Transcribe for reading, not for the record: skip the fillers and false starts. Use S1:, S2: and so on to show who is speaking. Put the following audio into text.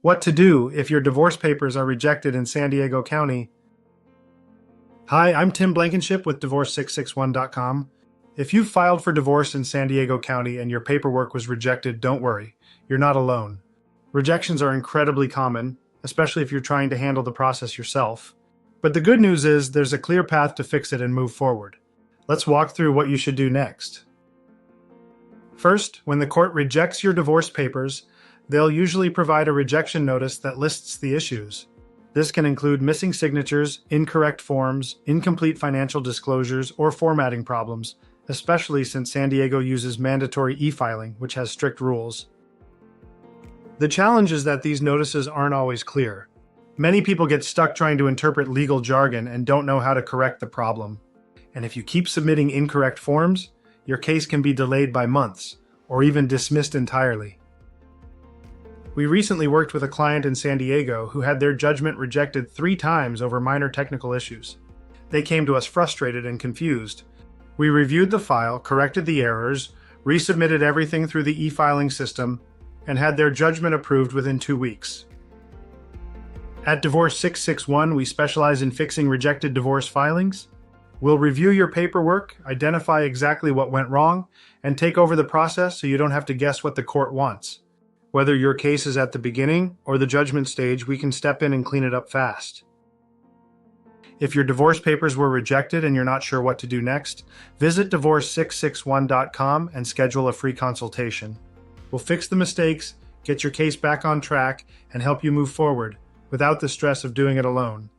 S1: What to do if your divorce papers are rejected in San Diego County. Hi, I'm Tim Blankenship with Divorce661.com. If you've filed for divorce in San Diego County and your paperwork was rejected, don't worry. You're not alone. Rejections are incredibly common, especially if you're trying to handle the process yourself. But the good news is there's a clear path to fix it and move forward. Let's walk through what you should do next. First, when the court rejects your divorce papers, they'll usually provide a rejection notice that lists the issues. This can include missing signatures, incorrect forms, incomplete financial disclosures, or formatting problems, especially since San Diego uses mandatory e-filing, which has strict rules. The challenge is that these notices aren't always clear. Many people get stuck trying to interpret legal jargon and don't know how to correct the problem. And if you keep submitting incorrect forms, your case can be delayed by months, or even dismissed entirely. We recently worked with a client in San Diego who had their judgment rejected 3 times over minor technical issues. They came to us frustrated and confused. We reviewed the file, corrected the errors, resubmitted everything through the e-filing system, and had their judgment approved within 2 weeks. At Divorce661, we specialize in fixing rejected divorce filings. We'll review your paperwork, identify exactly what went wrong, and take over the process so you don't have to guess what the court wants. Whether your case is at the beginning or the judgment stage, we can step in and clean it up fast. If your divorce papers were rejected and you're not sure what to do next, visit Divorce661.com and schedule a free consultation. We'll fix the mistakes, get your case back on track, and help you move forward without the stress of doing it alone.